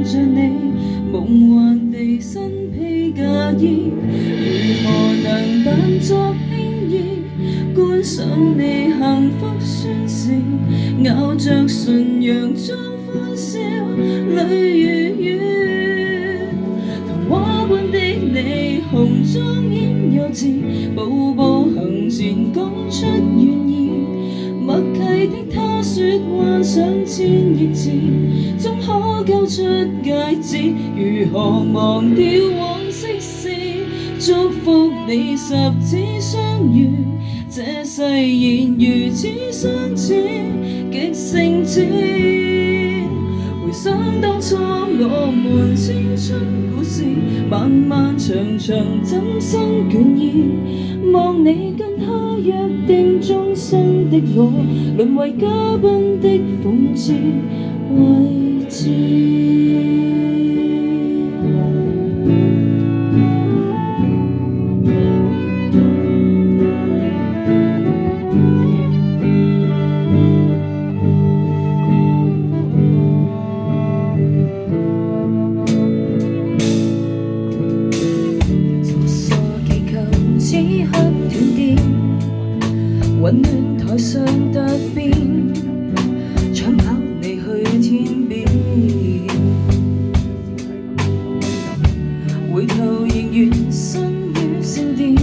着你，夢幻地身披嫁衣，如何能扮作輕易觀賞你幸福宣示，咬着唇佯裝歡笑，淚如雨。童話般的你，紅妝掩幼稚，步步行前講出願意。默契的他說幻想千億次，總可交出戒指。如何忘掉往昔事？祝福你十指相遇，這誓言如此相似，極誠摯。回想當初我們青春故事，漫漫長長怎生倦意？望你跟他約定終生的我，淪為嘉賓的諷刺位置。混亂台上突變，搶跑你去天邊，回頭仍然身於聖殿，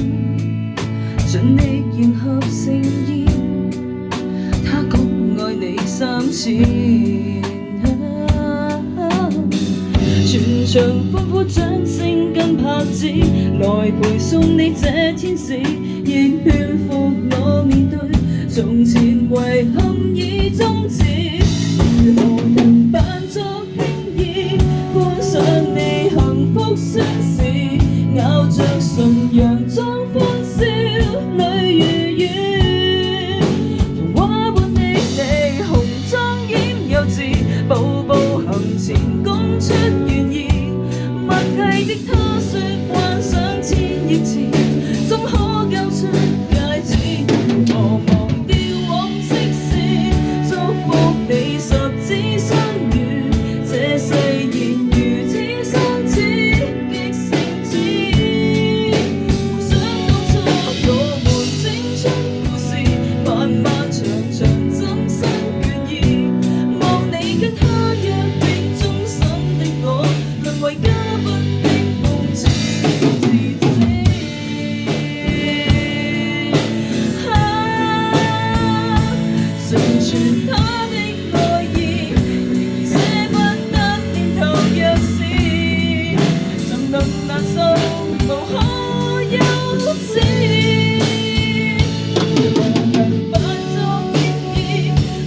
盡力迎合誠意。他講愛你3000，全場歡呼掌聲跟拍子，來陪送你這天使，亦勸服我面對從前遺憾已終止。如何能扮作輕易觀賞你幸福宣示，咬着唇佯裝歡笑，淚如雨。童話般的你，紅妝掩幼稚，步步行前講出願意。默契的他說幻想千億次，總可交出戒指。如何忘掉往昔事？祝福你十指相遇，這誓言如此相似，極誠摯。回想當初我們青春故事，漫漫長長怎生倦意？望你跟他約定終生的我，淪為嘉賓的諷刺自己。成全他的愛意，仍捨不得點頭若是，怎能難受無可休止？如何能扮作輕易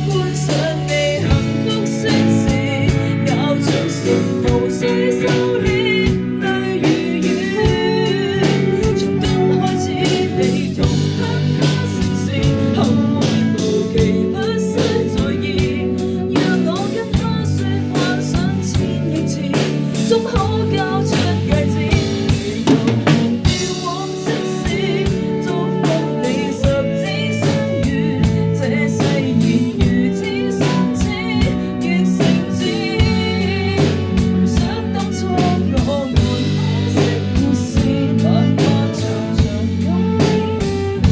觀賞你幸福宣示，咬着唇無需收斂，淚如雨。從今開始你同他成事，後會無期不需在意。讓我跟他說幻想千億次，總可交出戒指。如何忘掉往昔事？祝福你十指相遇，這誓言如此相似，極誠摯。回想當初我們可惜故事，漫漫長長有你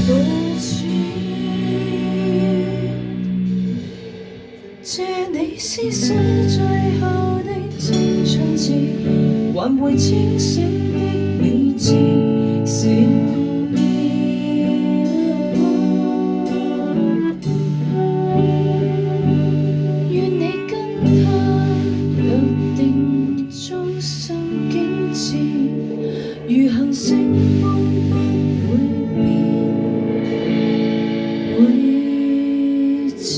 到此。借你廝守最後的青春節，還會清醒的理智閃耀。願你跟他約定終生景致，如行星般不會變，會知。